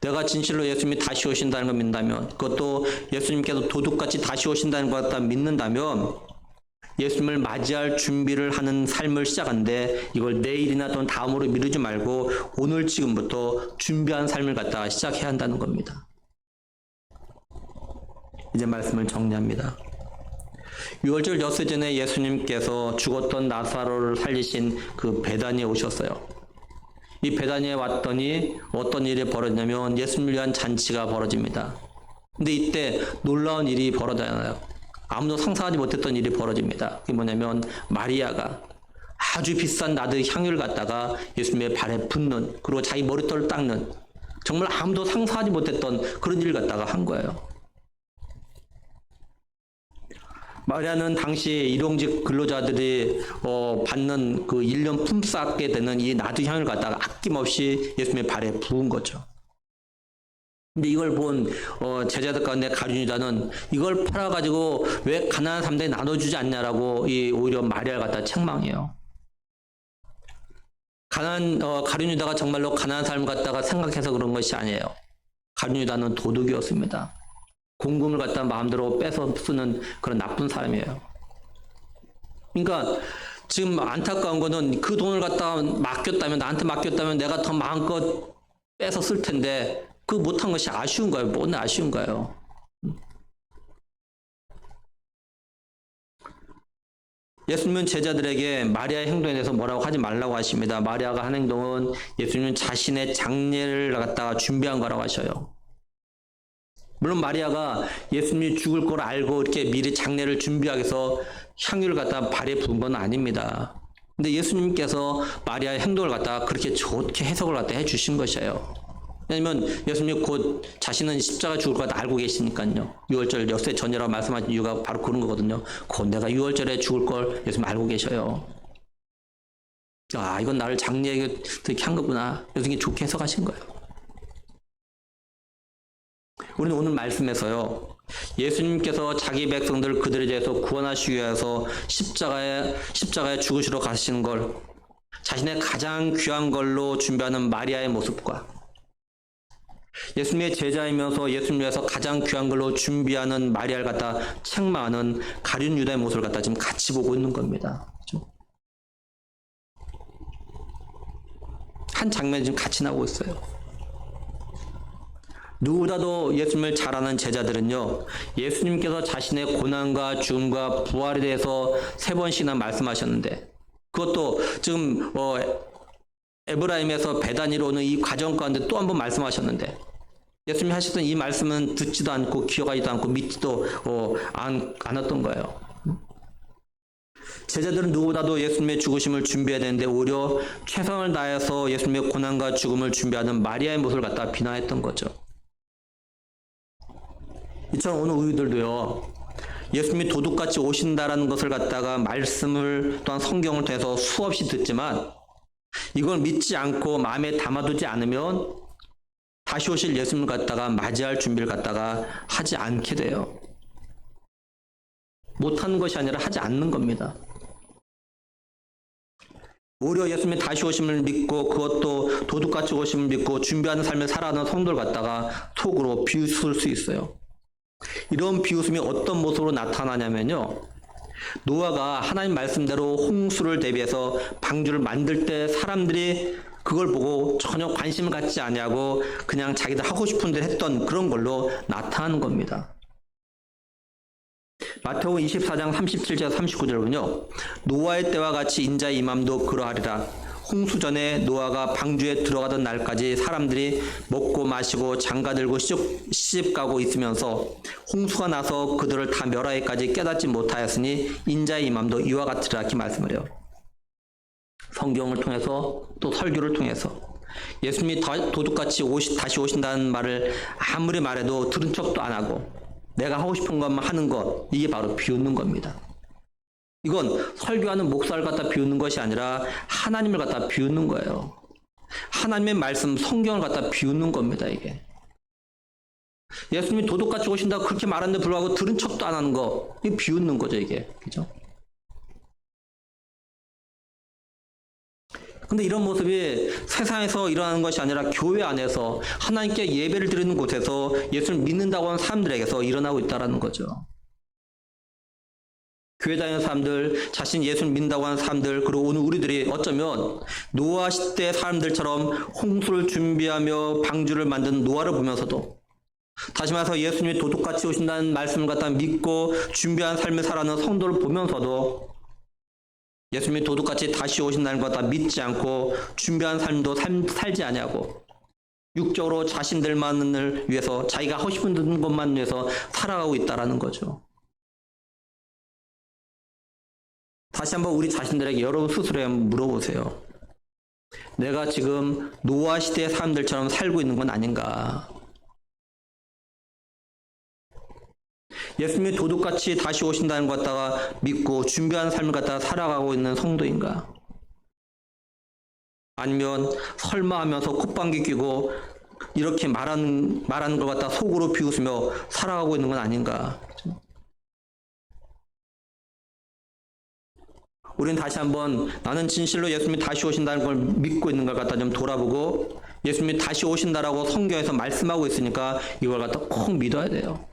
내가 진실로 예수님이 다시 오신다는 걸 믿는다면, 그것도 예수님께서 도둑같이 다시 오신다는 것 같다 믿는다면, 예수님을 맞이할 준비를 하는 삶을 시작하는데 이걸 내일이나 또는 다음으로 미루지 말고 오늘 지금부터 준비한 삶을 갖다가 시작해야 한다는 겁니다. 이제 말씀을 정리합니다. 6월절 엿새 전에 예수님께서 죽었던 나사로를 살리신 그 베다니에 오셨어요. 이 베다니에 왔더니 어떤 일이 벌어지냐면 예수님을 위한 잔치가 벌어집니다. 근데 이때 놀라운 일이 벌어져요. 아무도 상상하지 못했던 일이 벌어집니다. 그게 뭐냐면 마리아가 아주 비싼 나드 향유를 갖다가 예수님의 발에 붓는, 그리고 자기 머리털을 닦는, 정말 아무도 상상하지 못했던 그런 일을 갖다가 한 거예요. 마리아는 당시 일용직 근로자들이 받는 그 1년 품삯게 되는 이 나두향을 갖다가 아낌없이 예수님의 발에 부은 거죠. 근데 이걸 본 제자들 가운데 가룟 유다는 이걸 팔아가지고 왜 가난한 사람들이 나눠주지 않냐라고 오히려 마리아를 갖다 책망해요. 가룟 유다가 정말로 가난한 사람을 갖다가 생각해서 그런 것이 아니에요. 가룟 유다는 도둑이었습니다. 공금을 갖다 마음대로 빼서 쓰는 그런 나쁜 사람이에요. 그러니까 지금 안타까운 거는 그 돈을 갖다가 나한테 맡겼다면 내가 더 마음껏 빼서 쓸 텐데 그 못한 것이 아쉬운 거예요. 뭔 아쉬운 거예요. 예수님은 제자들에게 마리아의 행동에 대해서 뭐라고 하지 말라고 하십니다. 마리아가 한 행동은 예수님은 자신의 장례를 갖다가 준비한 거라고 하셔요. 물론 마리아가 예수님이 죽을 걸 알고 이렇게 미리 장례를 준비하기 위해서 향유를 갖다가 발에 부은 건 아닙니다. 근데 예수님께서 마리아의 행동을 갖다가 그렇게 좋게 해석을 갖다 해주신 것이에요. 왜냐면 예수님이 곧 자신은 십자가 죽을 것 알고 계시니까요. 6월절 역세 전이라고 말씀하신 이유가 바로 그런 거거든요. 곧 내가 6월절에 죽을 걸 예수님 알고 계셔요. 아, 이건 나를 장례에 이렇게 한 거구나. 예수님이 좋게 해석하신 거예요. 우리는 오늘 말씀에서요, 예수님께서 자기 백성들 그들에 대해서 구원하시기 위해서 십자가에 죽으시러 가시는 걸 자신의 가장 귀한 걸로 준비하는 마리아의 모습과 예수님의 제자이면서 예수님 위해서 가장 귀한 걸로 준비하는 마리아를 갖다 책망하는 가룟 유다의 모습을 갖다 지금 같이 보고 있는 겁니다. 그렇죠? 한 장면이 지금 같이 나오고 있어요. 누구보다도 예수님을 잘 아는 제자들은요, 예수님께서 자신의 고난과 죽음과 부활에 대해서 3번씩이나 말씀하셨는데, 그것도 지금 에브라임에서 베다니로 오는 이 과정 가운데 또 한 번 말씀하셨는데, 예수님이 하셨던 이 말씀은 듣지도 않고 기억하지도 않고 믿지도 않았던 거예요. 제자들은 누구보다도 예수님의 죽으심을 준비해야 되는데 오히려 최선을 다해서 예수님의 고난과 죽음을 준비하는 마리아의 모습을 갖다 비난했던 거죠. 이처럼 오늘 우리들도요, 예수님이 도둑같이 오신다라는 것을 갖다가 말씀을 또한 성경을 통해서 수없이 듣지만 이걸 믿지 않고 마음에 담아두지 않으면 다시 오실 예수님을 갖다가 맞이할 준비를 갖다가 하지 않게 돼요. 못하는 것이 아니라 하지 않는 겁니다. 오히려 예수님의 다시 오심을 믿고 그것도 도둑같이 오심을 믿고 준비하는 삶을 살아가는 성도를 갖다가 속으로 비웃을 수 있어요. 이런 비웃음이 어떤 모습으로 나타나냐면요, 노아가 하나님 말씀대로 홍수를 대비해서 방주를 만들 때 사람들이 그걸 보고 전혀 관심을 갖지 아니하고 그냥 자기들 하고 싶은 대로 했던 그런 걸로 나타나는 겁니다. 마태복음 24장 37절 39절을 보면요, 노아의 때와 같이 인자의 임함도 그러하리라. 홍수 전에 노아가 방주에 들어가던 날까지 사람들이 먹고 마시고 장가들고 시집 가고 있으면서 홍수가 나서 그들을 다 멸하기까지 깨닫지 못하였으니 인자의 임함도 이와 같으리라 이렇게 말씀을 해요. 성경을 통해서 또 설교를 통해서 예수님이 도둑같이 다시 오신다는 말을 아무리 말해도 들은 척도 안 하고 내가 하고 싶은 것만 하는 것, 이게 바로 비웃는 겁니다. 이건 설교하는 목사를 갖다 비웃는 것이 아니라 하나님을 갖다 비웃는 거예요. 하나님의 말씀, 성경을 갖다 비웃는 겁니다, 이게. 예수님이 도둑같이 오신다고 그렇게 말하는데 불구하고 들은 척도 안 하는 거, 이게 비웃는 거죠, 이게. 그죠? 근데 이런 모습이 세상에서 일어나는 것이 아니라 교회 안에서 하나님께 예배를 드리는 곳에서 예수를 믿는다고 하는 사람들에게서 일어나고 있다는 거죠. 교회 다니는 사람들, 자신 예수를 믿는다고 하는 사람들, 그리고 오늘 우리들이 어쩌면 노아 시대 사람들처럼 홍수를 준비하며 방주를 만든 노아를 보면서도 다시 말해서 예수님이 도둑같이 오신다는 말씀을 갖다 믿고 준비한 삶을 살아가는 성도를 보면서도 예수님이 도둑같이 다시 오신다는 것 갖다 믿지 않고 준비한 삶도 살지 아니하고 육적으로 자신들만을 위해서 자기가 하고 싶은 것만 위해서 살아가고 있다는 거죠. 다시 한번 우리 자신들에게 여러분 스스로 한번 물어보세요. 내가 지금 노아 시대의 사람들처럼 살고 있는 건 아닌가? 예수님이 도둑같이 다시 오신다는 것 갖다가 믿고 준비한 삶을 갖다가 살아가고 있는 성도인가? 아니면 설마 하면서 콧방귀 뀌고 이렇게 말하는 걸 갖다 속으로 비웃으며 살아가고 있는 건 아닌가? 우리는 다시 한번 나는 진실로 예수님이 다시 오신다는 걸 믿고 있는 걸 갖다 좀 돌아보고, 예수님이 다시 오신다라고 성경에서 말씀하고 있으니까 이걸 갖다 꼭 믿어야 돼요.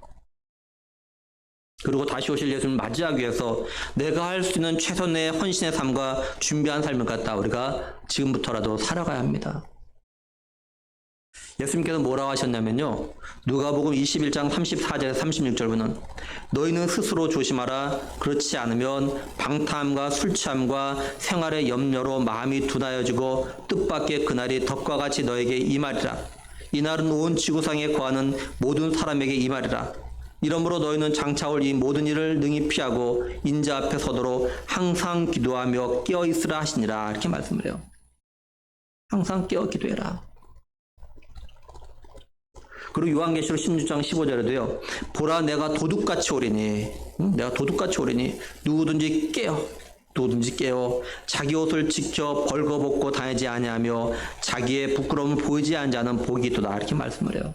그리고 다시 오실 예수님을 맞이하기 위해서 내가 할 수 있는 최선의 헌신의 삶과 준비한 삶을 갖다 우리가 지금부터라도 살아가야 합니다. 예수님께서 뭐라고 하셨냐면요, 누가복음 21장 34절에서 36절부는 너희는 스스로 조심하라. 그렇지 않으면 방탕함과 술취함과 생활의 염려로 마음이 둔하여지고 뜻밖의 그날이 덕과 같이 너에게 임하리라. 이날은 온 지구상에 거하는 모든 사람에게 임하리라. 이러므로 너희는 장차 올 이 모든 일을 능히 피하고 인자 앞에 서도록 항상 기도하며 깨어 있으라 하시니라. 이렇게 말씀을 해요. 항상 깨어 기도해라. 그리고 요한계시록 16장 15절에도요. 보라 내가 도둑같이 오리니, 내가 도둑같이 오리니 누구든지 깨어 자기 옷을 직접 벌거벗고 다니지 아니하며 자기의 부끄러움을 보이지 않은 자는 복이 있도다. 이렇게 말씀을 해요.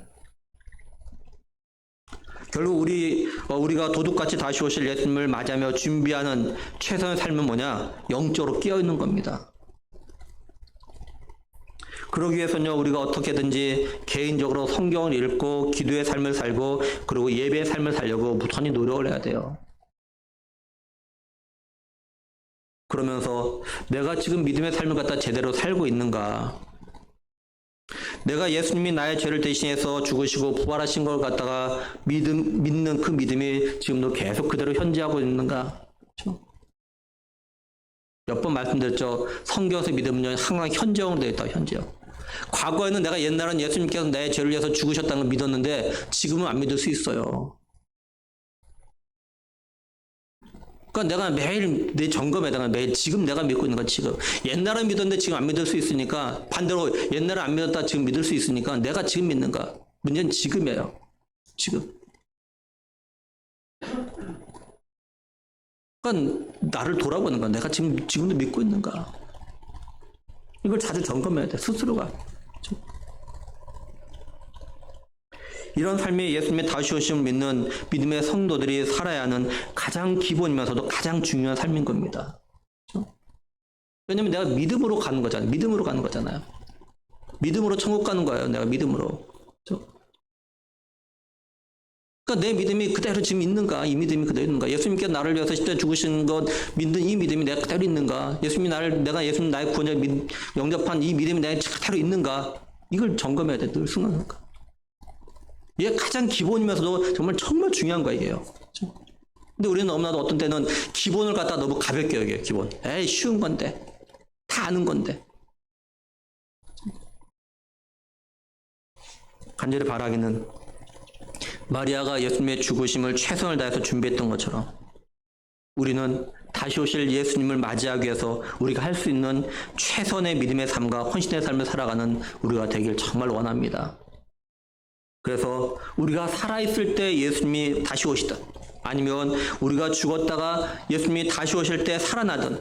결국 우리가 도둑같이 다시 오실 예수님을 맞이하며 준비하는 최선의 삶은 뭐냐? 영적으로 깨어있는 겁니다. 그러기 위해서는요, 우리가 어떻게든지 개인적으로 성경을 읽고 기도의 삶을 살고 그리고 예배의 삶을 살려고 무턴히 노력을 해야 돼요. 그러면서 내가 지금 믿음의 삶을 갖다 제대로 살고 있는가? 내가 예수님이 나의 죄를 대신해서 죽으시고 부활하신 걸 갖다가 믿는 그 믿음이 지금도 계속 그대로 현재하고 있는가? 그렇죠? 몇 번 말씀드렸죠. 성경에서 믿음은요, 항상 현재형으로 되어 있다. 현재형. 과거에는 내가 옛날은 예수님께서 내 죄를 위해서 죽으셨다는 걸 믿었는데 지금은 안 믿을 수 있어요. 그러니까 내가 매일 내 점검에다가 매일 지금 내가 믿고 있는 건 지금. 옛날은 믿었는데 지금 안 믿을 수 있으니까, 반대로 옛날에 안 믿었다 지금 믿을 수 있으니까 내가 지금 믿는가? 문제는 지금이에요. 지금. 그러니까 나를 돌아보는 거야. 내가 지금도 믿고 있는가? 이걸 자주 점검해야 돼. 스스로가. 이런 삶이 예수님의 다시 오심을 믿는 믿음의 성도들이 살아야 하는 가장 기본이면서도 가장 중요한 삶인 겁니다. 그렇죠? 왜냐면 내가 믿음으로 가는 거잖아요. 믿음으로 가는 거잖아요. 믿음으로 천국 가는 거예요. 내가 믿음으로. 그렇죠? 그러니까 내 믿음이 그대로 지금 있는가? 이 믿음이 그대로 있는가? 예수님께서 나를 위해서 십자가에 죽으신 것 믿는 이 믿음이 내가 그대로 있는가? 내가 예수님 나의 구원자 영접한 이 믿음이 내가 그대로 있는가? 이걸 점검해야 돼. 늘 순간. 이게 가장 기본이면서도 정말 중요한 거예요, 이게요. 근데 우리는 너무나도 어떤 때는 기본을 갖다 너무 가볍게 여겨요, 기본. 에이, 쉬운 건데. 다 아는 건데. 간절히 바라기는 마리아가 예수님의 죽으심을 최선을 다해서 준비했던 것처럼 우리는 다시 오실 예수님을 맞이하기 위해서 우리가 할 수 있는 최선의 믿음의 삶과 헌신의 삶을 살아가는 우리가 되길 정말 원합니다. 그래서 우리가 살아있을 때 예수님이 다시 오시든 아니면 우리가 죽었다가 예수님이 다시 오실 때 살아나든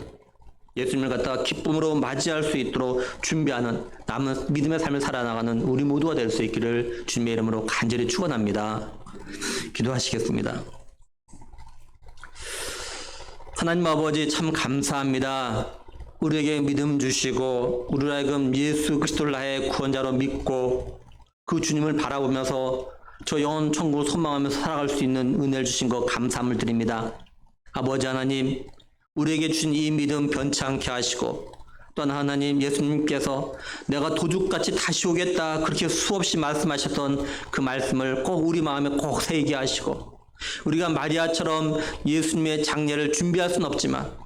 예수님을 갖다가 기쁨으로 맞이할 수 있도록 준비하는 남은 믿음의 삶을 살아나가는 우리 모두가 될 수 있기를 주님의 이름으로 간절히 축원합니다. 기도하시겠습니다. 하나님 아버지 참 감사합니다. 우리에게 믿음 주시고 우리로 하여금 예수 그리스도를 나의 구원자로 믿고 그 주님을 바라보면서 저 영원 천국을 소망하면서 살아갈 수 있는 은혜를 주신 것 감사함을 드립니다. 아버지 하나님, 우리에게 주신 이 믿음 변치 않게 하시고 또한 하나님 예수님께서 내가 도둑같이 다시 오겠다 그렇게 수없이 말씀하셨던 그 말씀을 꼭 우리 마음에 꼭 새기게 하시고 우리가 마리아처럼 예수님의 장례를 준비할 수는 없지만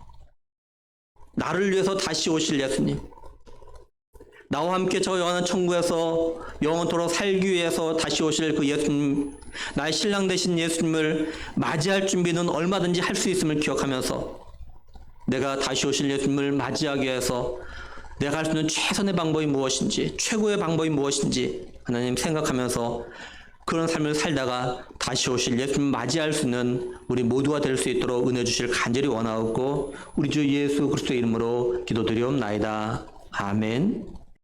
나를 위해서 다시 오실 예수님, 나와 함께 저 영원한 천국에서 영원토록 살기 위해서 다시 오실 그 예수님, 나의 신랑 되신 예수님을 맞이할 준비는 얼마든지 할 수 있음을 기억하면서 내가 다시 오실 예수님을 맞이하기 위해서 내가 할 수 있는 최선의 방법이 무엇인지, 최고의 방법이 무엇인지 하나님 생각하면서 그런 삶을 살다가 다시 오실 예수님 맞이할 수 있는 우리 모두가 될 수 있도록 은혜 주실 간절히 원하옵고 우리 주 예수 그리스도의 이름으로 기도드리옵나이다. 아멘.